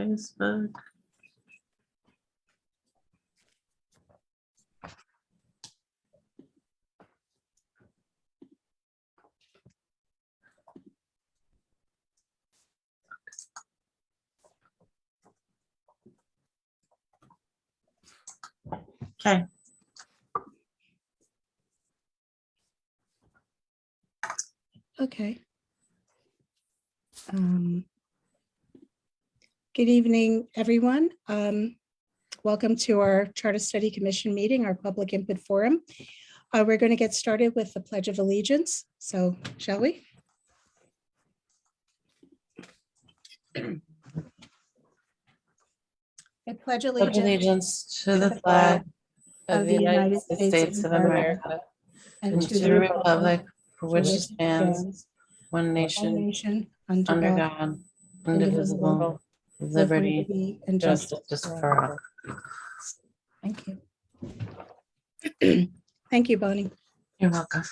Facebook. Okay. Okay. Good evening, everyone. Welcome to our Charter Study Commission meeting, our public input forum. We're going to get started with the Pledge of Allegiance. So shall we? I pledge Pledge allegiance allegiance to the flag of the United States of America and to the republic for which it stands, one nation, under God, indivisible, with liberty and justice for all. Thank you. Thank you, Bonnie. You're welcome.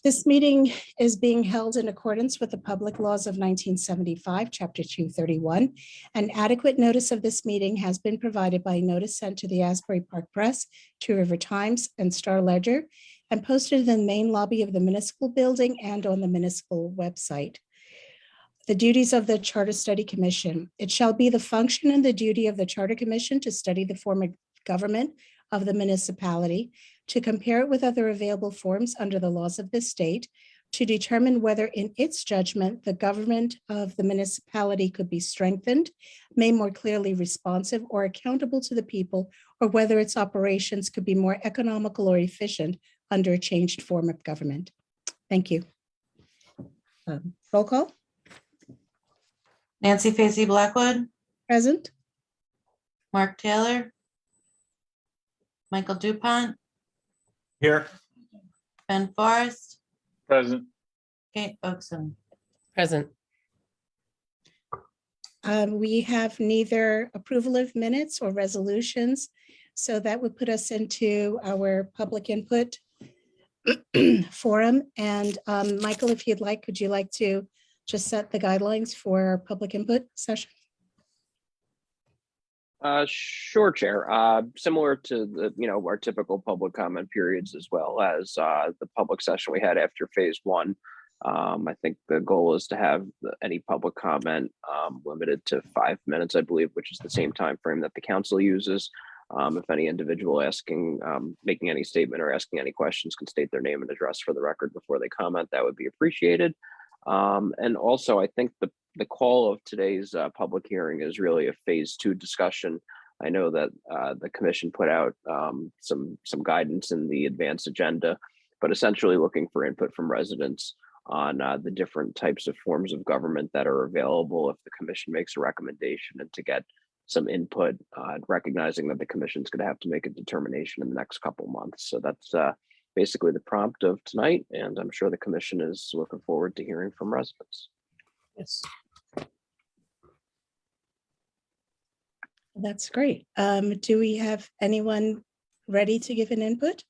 This meeting is being held in accordance with the public laws of 1975, Chapter 231. An adequate notice of this meeting has been provided by notice sent to the Asbury Park Press, Two River Times, and Star Ledger, and posted in the main lobby of the municipal building and on the municipal website. The duties of the Charter Study Commission. It shall be the function and the duty of the Charter Commission to study the form of government of the municipality, to compare it with other available forms under the laws of the state, to determine whether in its judgment the government of the municipality could be strengthened, made more clearly responsive or accountable to the people, or whether its operations could be more economical or efficient under a changed form of government. Thank you. Roll call. Nancy Facey Blackwood, Present. Mark Taylor, Michael Dupont, Here. Ben Forrest, Present. Kate Oakson. Present. We have neither approval of minutes or resolutions, so that would put us into our public input forum. And Michael, if you'd like, could you like to just set the guidelines for our public input session? Sure, Chair. Similar to the, our typical public comment periods, as well as the public session we had after phase one. I think the goal is to have any public comment limited to 5 minutes, I believe, which is the same time frame that the council uses. If any individual making any statement or asking any questions can state their name and address for the record before they comment, that would be appreciated. And also, I think the call of today's public hearing is really a phase two discussion. I know that the commission put out some guidance in the advanced agenda, but essentially looking for input from residents on the different types of forms of government that are available if the commission makes a recommendation, and to get some input, recognizing that the commission's going to have to make a determination in the next couple months. So that's basically the prompt of tonight, and I'm sure the commission is looking forward to hearing from residents. Yes. That's great. Do we have anyone ready to give an input?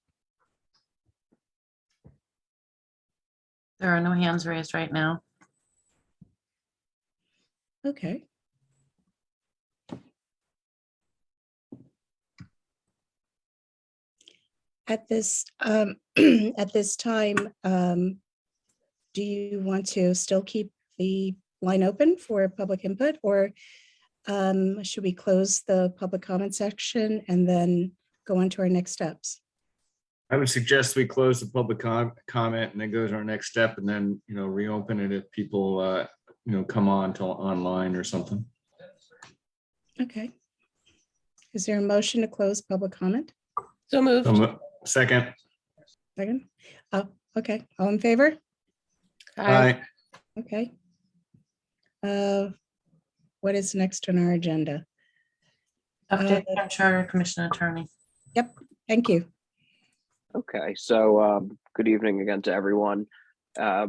There are no hands raised right now. Okay. At this at this time, do you want to still keep the line open for public input, or should we close the public comment section and then go on to our next steps? I would suggest we close the public comment and then go to our next step, and then, reopen it if people, come on to online or something. Okay. Is there a motion to close public comment? So moved. Second. Second. Oh, okay. All in favor? Aye. Okay. What is next on our agenda? Update from Charter Commission Attorney. Yep. Thank you. Okay, so good evening again to everyone. Now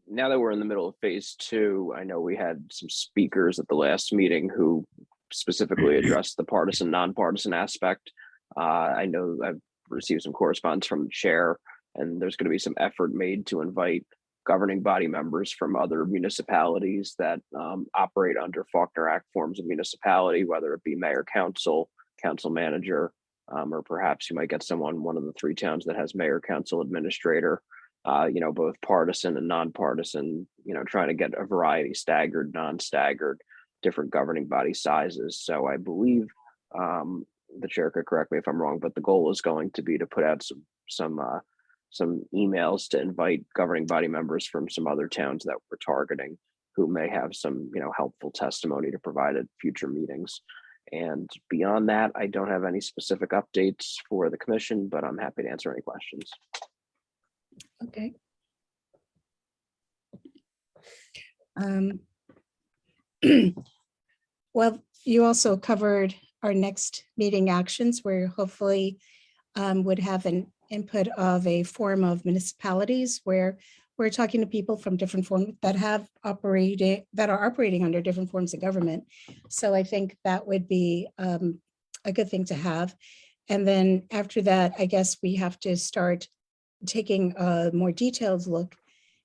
that we're in the middle of phase two, I know we had some speakers at the last meeting who specifically addressed the partisan, nonpartisan aspect. I know I've received some correspondence from the chair, and there's going to be some effort made to invite governing body members from other municipalities that operate under Faulkner Act forms of municipality, whether it be mayor, council, council manager, or perhaps you might get one of the three towns that has mayor, council, administrator, both partisan and nonpartisan, trying to get a variety, staggered, non-staggered, different governing body sizes. So I believe the chair could correct me if I'm wrong, but the goal is going to be to put out some emails to invite governing body members from some other towns that we're targeting who may have some, helpful testimony to provide at future meetings. And beyond that, I don't have any specific updates for the commission, but I'm happy to answer any questions. Okay. Well, you also covered our next meeting actions where hopefully would have an input of a form of municipalities where we're talking to people from different forms that are operating under different forms of government. So I think that would be a good thing to have. And then after that, I guess we have to start taking a more detailed look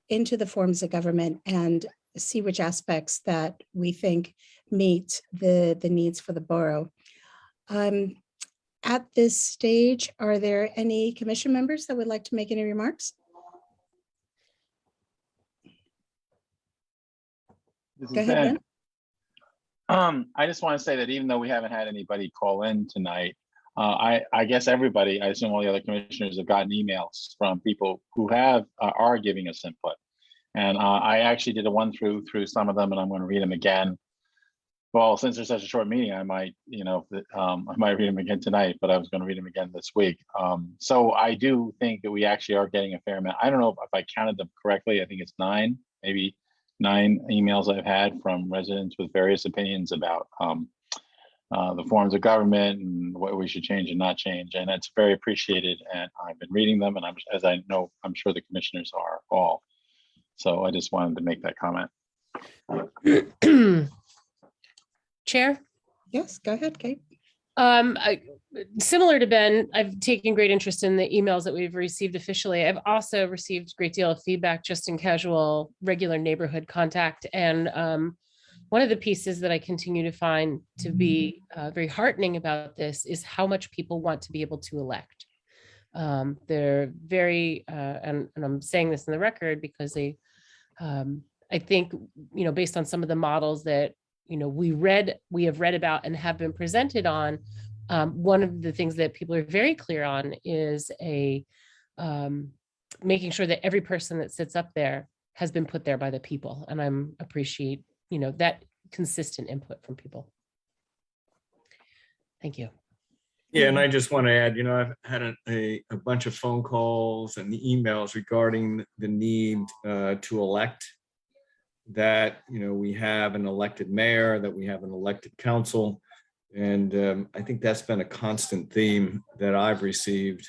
into the forms of government and see which aspects that we think meet the needs for the borough. At this stage, are there any commission members that would like to make any remarks? This Go is ahead, Ben. I just want to say that even though we haven't had anybody call in tonight, I guess everybody, I assume all the other commissioners have gotten emails from people who are giving us input. And I actually did a one through some of them, and I'm going to read them again. Well, since there's such a short meeting, I might, I might read them again tonight, but I was going to read them again this week. So I do think that we actually are getting a fair amount. I don't know if I counted them correctly. I think it's maybe nine emails I've had from residents with various opinions about the forms of government and what we should change and not change. And it's very appreciated. And I've been reading them, and I'm sure the commissioners are all. So I just wanted to make that comment. Chair? Yes, go ahead, Kate. Similar to Ben, I've taken great interest in the emails that we've received officially. I've also received a great deal of feedback just in casual, regular neighborhood contact. And one of the pieces that I continue to find to be very heartening about this is how much people want to be able to elect. They're very, and I'm saying this in the record because I think, based on some of the models that we have read about and have been presented on, one of the things that people are very clear on is making sure that every person that sits up there has been put there by the people. And I'm appreciate, that consistent input from people. Thank you. Yeah, and I just want to add, I've had a bunch of phone calls and the emails regarding the need to elect, that, we have an elected mayor, that we have an elected council. And I think that's been a constant theme that I've received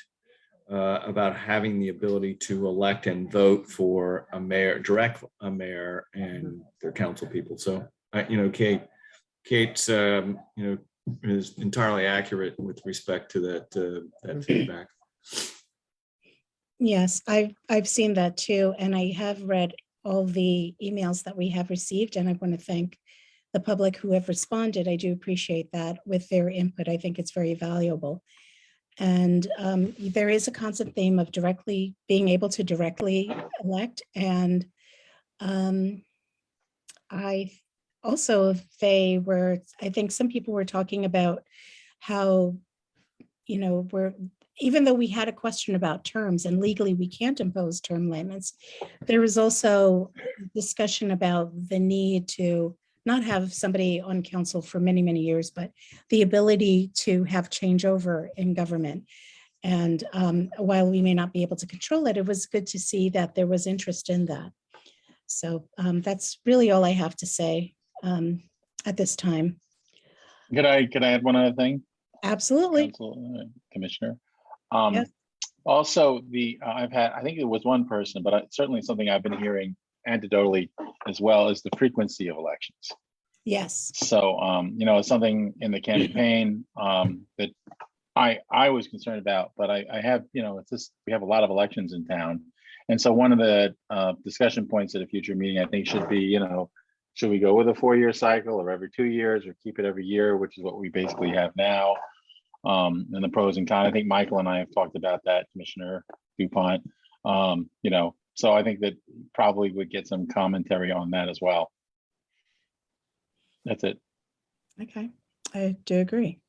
about having the ability to elect and vote for a mayor, direct a mayor and their council people. So, Kate's, is entirely accurate with respect to that feedback. Yes, I've seen that too. And I have read all the emails that we have received, and I want to thank the public who have responded. I do appreciate that with their input. I think it's very valuable. And there is a constant theme of being able to directly elect. And I think some people were talking about how, even though we had a question about terms and legally we can't impose term limits, there was also discussion about the need to not have somebody on council for many, many years, but the ability to have changeover in government. And while we may not be able to control it, it was good to see that there was interest in that. So that's really all I have to say at this time. Could I add one other thing? Absolutely. Council, Commissioner. Yes. Also, I think it was one person, but certainly something I've been hearing anecdotally as well, is the frequency of elections. Yes. So, it's something in the campaign that I was concerned about, but I have, we have a lot of elections in town, And so one of the discussion points at a future meeting, I think, should be, should we go with a 4-year cycle or every 2 years, or keep it every year, which is what we basically have now? And the pros and cons. I think Michael and I have talked about that, Commissioner DuPont. So I think that probably would get some commentary on that as well. That's it. Okay, I do agree.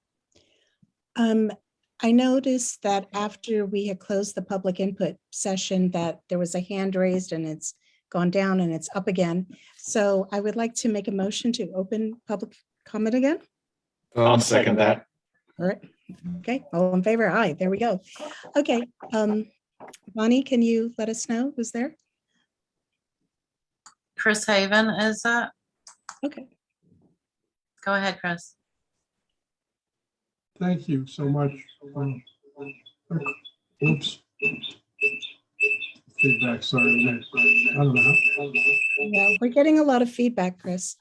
I noticed that after we had closed the public input session, that there was a hand raised and it's gone down and it's up again. So I would like to make a motion to open public comment again. I'll second that. All right, okay, all in favor? Aye, there we go. Okay, Bonnie, can you let us know who's there? Chris Haven, is that? Okay, Go ahead, Chris. Thank you so much. Oops. Feedback, sorry. I don't know. yeah, we're getting a lot of feedback, Chris.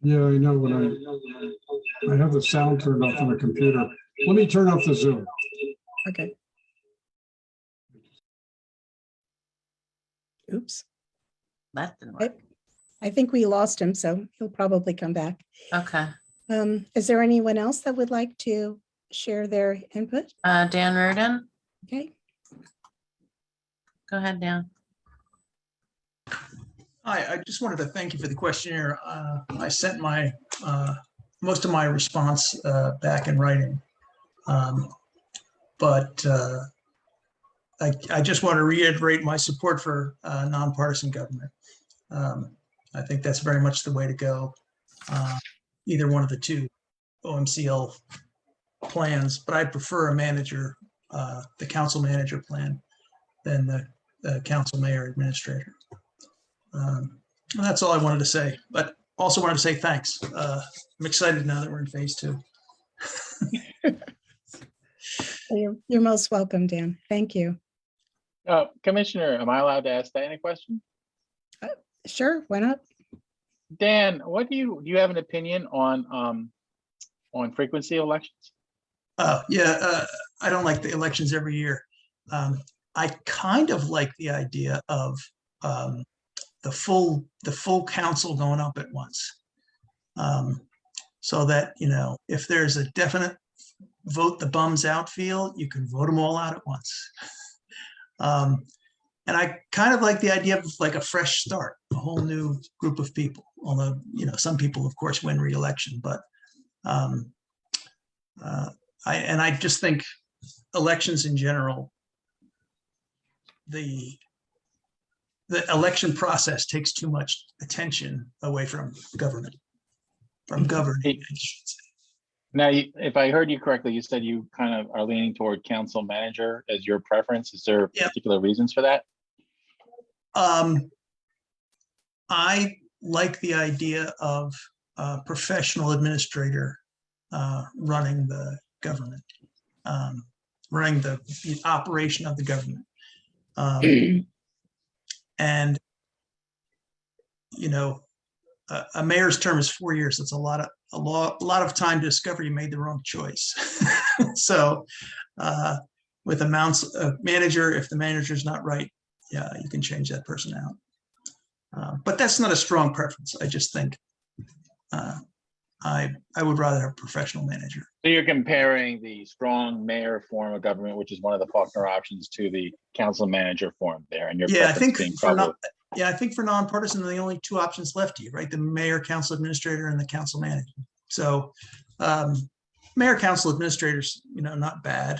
Yeah, I know when I have the sound turned off on the computer. Let me turn off the Zoom. Okay. Oops, That didn't work. I think we lost him, so he'll probably come back. Okay. Is there anyone else that would like to share their input? Dan Reardon, Okay, go ahead, Dan. Hi, I just wanted to thank you for the questionnaire. I sent my, most of my response back in writing. But I just want to reiterate my support for nonpartisan government. I think that's very much the way to go. Either one of the two OMCL plans, but I prefer a manager, the council manager plan than the council mayor administrator. And that's all I wanted to say, but also wanted to say thanks. I'm excited now that we're in phase 2. you're most welcome, Dan. Thank you. Commissioner, am I allowed to ask Diane a question? Sure, why not? Dan, what do you have an opinion on frequency of elections? Yeah, I don't like the elections every year. I kind of like the idea of the full council going up at once. So that, if there's a definite vote the bums out feel, you can vote them all out at once. And I kind of like the idea of like a fresh start, a whole new group of people. Although, some people, of course, win re-election, but I just think elections in general, the election process takes too much attention away from government, from governing. I should say. Now, if I heard you correctly, you said you kind of are leaning toward council manager as your preference. Is there Yep. particular reasons for that? I like the idea of a professional administrator running the government, running the operation of the government. And, a mayor's term is 4 years. That's a lot of time to discover you made the wrong choice. So with a manager, if the manager's not right, yeah, you can change that person out. But that's not a strong preference. I just think I would rather have a professional manager. So you're comparing the strong mayor form of government, which is one of the Faulkner options, to the council manager form there, and your Yeah, I preference think being for probably. I think for nonpartisan, the only two options left to you, right? The mayor, council administrator, and the council manager. So mayor, council administrators, not bad,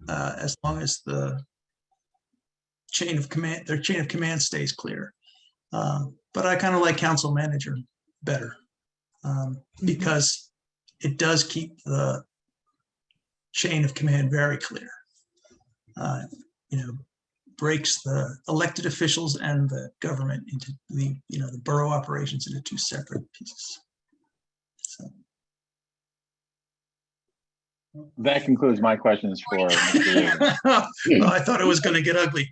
as long as the their chain of command stays clear. But I kind of like council manager better because it does keep the chain of command very clear. Breaks the elected officials and the government into the borough operations into two separate pieces. So. That concludes my questions for Mr. Reardon. Mm. I thought it was going to get ugly.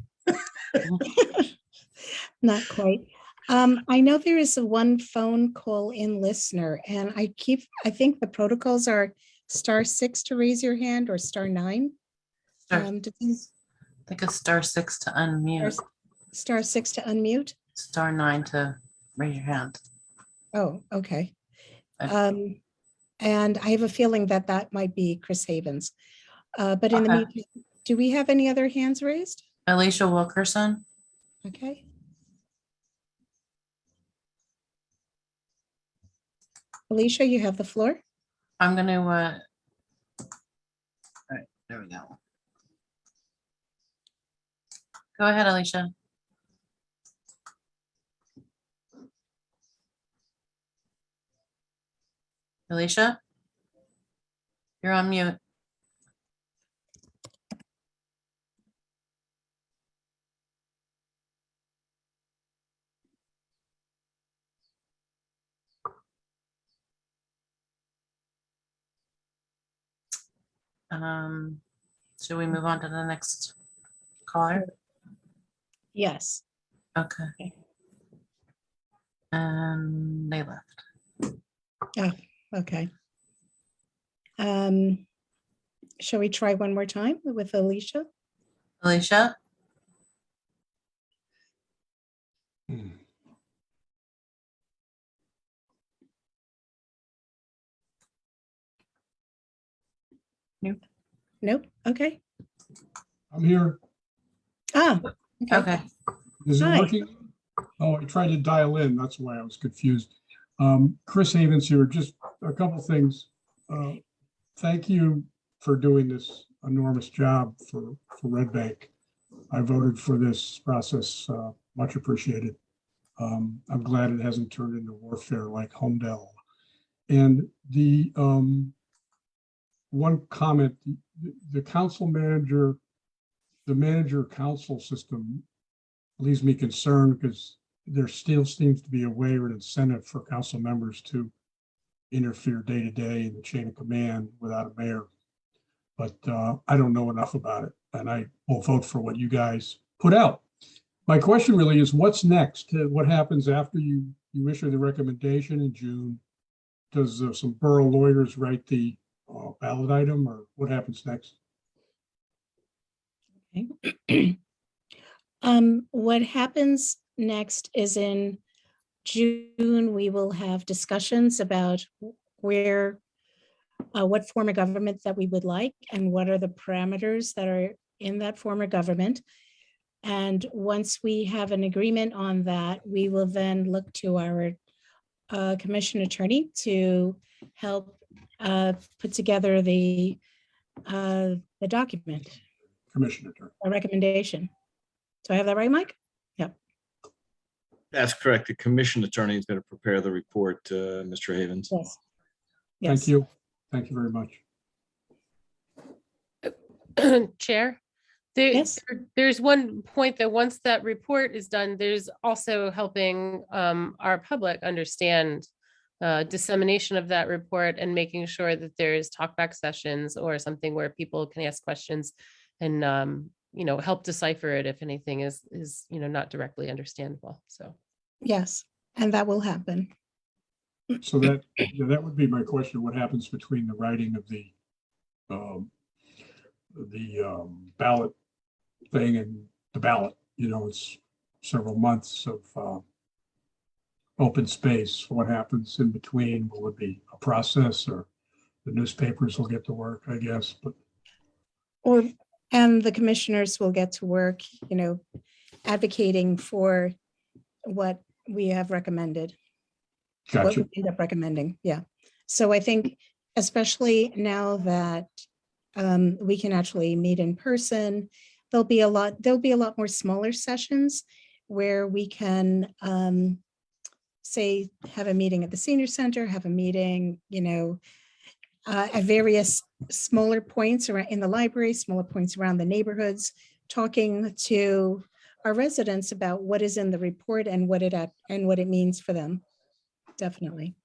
Not quite. I know there is one phone call in listener, and I think the protocols are *6 to raise your hand or *9. Sure. think it's *6 to unmute, *6 to unmute? *9 to raise your hand. Oh, okay. Okay. And I have a feeling that that might be Chris Havens. But in the Okay. meantime, do we have any other hands raised? Alicia Wilkerson. Okay. Alicia, you have the floor. I'm gonna, all right, there we go. Go ahead, Alicia. Alicia? You're on mute. Should we move on to the next caller? Yes. Okay. And they left. Oh, okay. Shall we try one more time with Alicia? Alicia? Hmm. Nope. Okay. I'm here. Ah, okay. Okay. Is it Hi. working? Oh, I tried to dial in. That's why I was confused. Chris Havens here. Just a couple things. Thank you for doing this enormous job for Red Bank. I voted for this process. Much appreciated. I'm glad it hasn't turned into warfare like Homedale. And the one comment, the council manager, the manager council system leaves me concerned because there still seems to be a way or an incentive for council members to interfere day to day in the chain of command without a mayor. But I don't know enough about it, and I will vote for what you guys put out. My question really is, what's next? What happens after you issue the recommendation in June? Does some borough lawyers write the ballot item, or what happens next? Okay. What happens next is in June, we will have discussions about where, what form of government that we would like and what are the parameters that are in that form of government. And once we have an agreement on that, we will then look to our commission attorney to help put together the document, Commissioner Turner. a recommendation. Do I have that right, Mike? Yep. That's correct. The commission attorney is going to prepare the report, Mr. Havens. Yes. Thank you. Thank you very much. Chair, Yes. there's one point that once that report is done, there's also helping our public understand dissemination of that report and making sure that there's talkback sessions or something where people can ask questions and help decipher it if anything is not directly understandable. So Yes, and that will happen. So that would be my question. What happens between the writing of the ballot thing and the ballot? It's several months of open space. What happens in between? Will it be a process, or the newspapers will get to work, I guess? But And the commissioners will get to work, advocating for what we have recommended. What gotcha. we end up recommending, yeah. So I think, especially now that we can actually meet in person, there'll be a lot more smaller sessions where we can say, have a meeting at the senior center, have a meeting, at various smaller points around in the library, smaller points around the neighborhoods, talking to our residents about what is in the report and what it means for them. Definitely.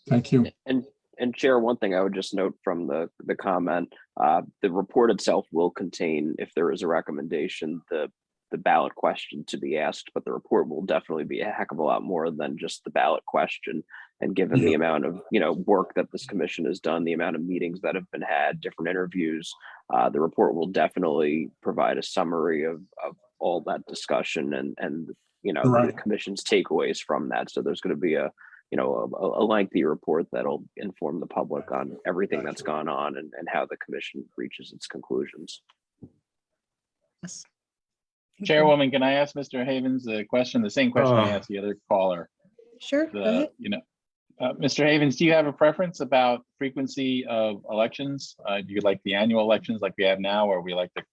Thank you. And Chair, one thing I would just note from the comment, the report itself will contain, if there is a recommendation, the the ballot question to be asked, but the report will definitely be a heck of a lot more than just the ballot question. And given the Yeah. amount of, work that this commission has done, the amount of meetings that have been had, different interviews, the report will definitely provide a summary of all that discussion and the Right. commission's takeaways from that. So there's going to be a lengthy report that'll inform the public on everything that's gone on and how the commission reaches its conclusions. Yes. Chairwoman, can I ask Mr. Havens a question? The same question I asked the other caller. Sure, go ahead. Mr. Havens, do you have a preference about frequency of elections? Do you like the annual elections like we have now, or we like the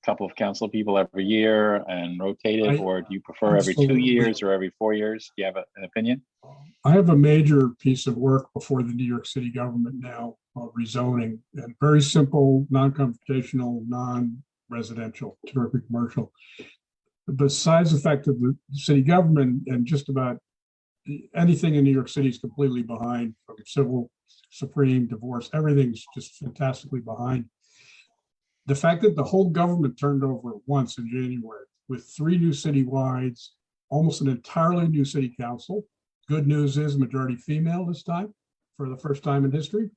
couple of council people every year and rotate it, or do you prefer every 2 Absolutely. years or every 4 years? Do you have an opinion? I have a major piece of work before the New York City government now, rezoning, and very simple, non-confrontational, non-residential, terrific commercial. Besides the fact that the city government and just about anything in New York City is completely behind, from civil, supreme, divorce, everything's just fantastically behind. The fact that the whole government turned over at once in January with 3 new citywides, almost an entirely new city council. Good news is majority female this time for the first time in history,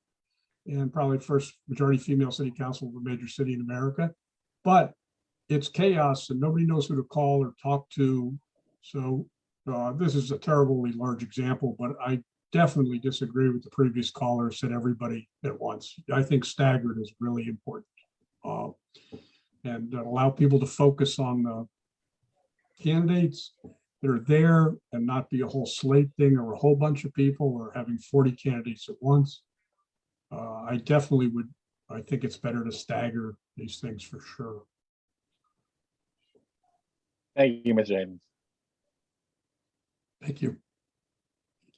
and probably first majority female city council of a major city in America. But it's chaos and nobody knows who to call or talk to. So this is a terribly large example, but I definitely disagree with the previous caller who said everybody at once. I think staggered is really important. And allow people to focus on the candidates that are there and not be a whole slate thing or a whole bunch of people or having 40 candidates at once. I think it's better to stagger these things for sure. Thank you, Mr. Havens. Thank you.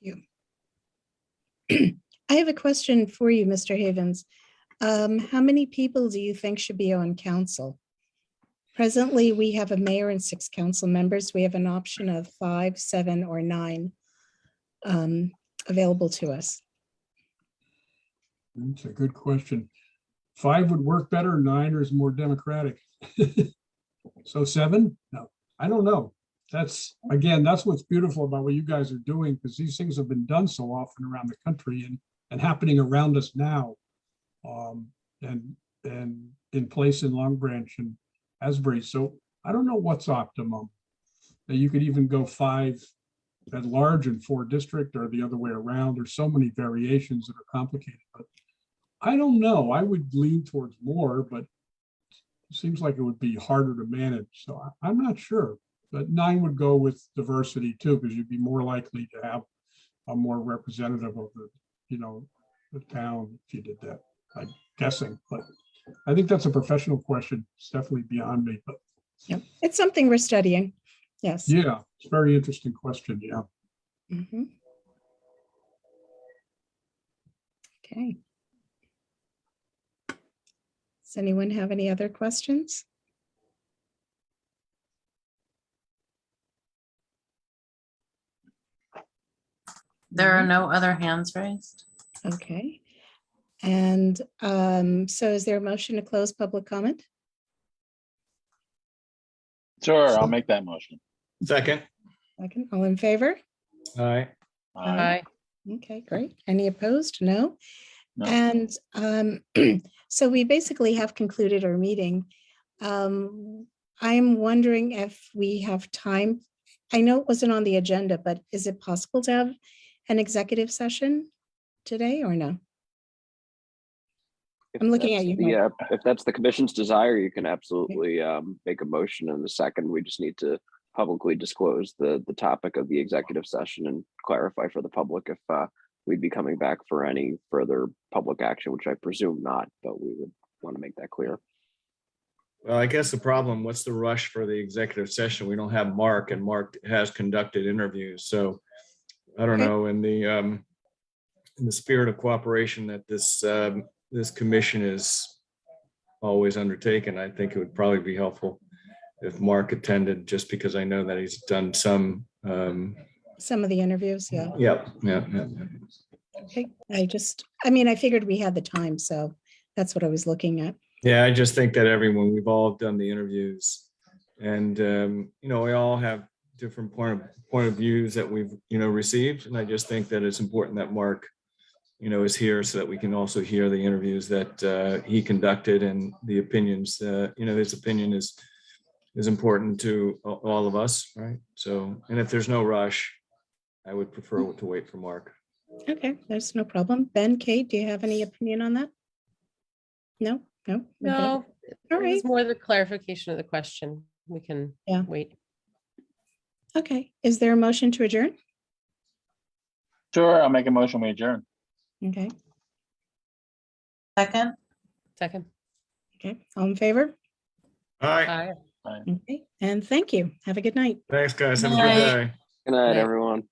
Thank you. I have a question for you, Mr. Havens. How many people do you think should be on council? Presently, we have a mayor and 6 council members. We have an option of 5, 7, or 9 available to us. That's a good question. 5 would work better. 9 is more democratic. So 7? No, I don't know. That's what's beautiful about what you guys are doing, because these things have been done so often around the country and happening around us now. And in place in Long Branch and Asbury. So I don't know what's optimum. You could even go 5 at large and 4 district, or the other way around. There's so many variations that are complicated, but I don't know. I would lean towards more, but it seems like it would be harder to manage. So I'm not sure, but 9 would go with diversity too, because you'd be more likely to have a more representative of the town if you did that. I'm guessing, but I think that's a professional question. It's definitely beyond me, but Yep, it's something we're studying. Yes. yeah, it's a very interesting question. Yeah. Mhm. Okay. Does anyone have any other questions? There are no other hands raised. Okay. And so is there a motion to close public comment? Sure, I'll make that motion. Second. Second, all in favor? All right. Aye. Okay, great. Any opposed? No. No. And so we basically have concluded our meeting. I'm wondering if we have time. I know it wasn't on the agenda, but is it possible to have an executive session today or no? I'm looking at you, Mike. Yeah, if that's the commission's desire, you can absolutely make a motion in a second. We just need to publicly disclose the topic of the executive session and clarify for the public if we'd be coming back for any further public action, which I presume not, but we would want to make that clear. Well, I guess the problem, what's the rush for the executive session? We don't have Mark, and Mark has conducted interviews. So I don't Okay. know, in the spirit of cooperation that this commission is always undertaken, I think it would probably be helpful if Mark attended, just because I know that he's done some. Some of the interviews, yeah. Yeah. Okay, I figured we had the time, so that's what I was looking at. Yeah, I just think that we've all done the interviews. And, we all have different point of views that we've, received. And I just think that it's important that Mark, is here so that we can also hear the interviews that he conducted and the opinions, his opinion is important to all of us, right? So, and if there's no rush, I would prefer to wait for Mark. Okay, there's no problem. Ben, Kate, do you have any opinion on that? No, no. we're good. No, All it right, was more the clarification of the question. We can Yeah. wait. okay. Is there a motion to adjourn? Sure, I'll make a motion, we adjourn. Okay, Second, Second. okay. All in favor? All right. Aye. Okay, and thank you. Have a good night. Thanks, guys. Have a good Night. day. Good night, Night. everyone.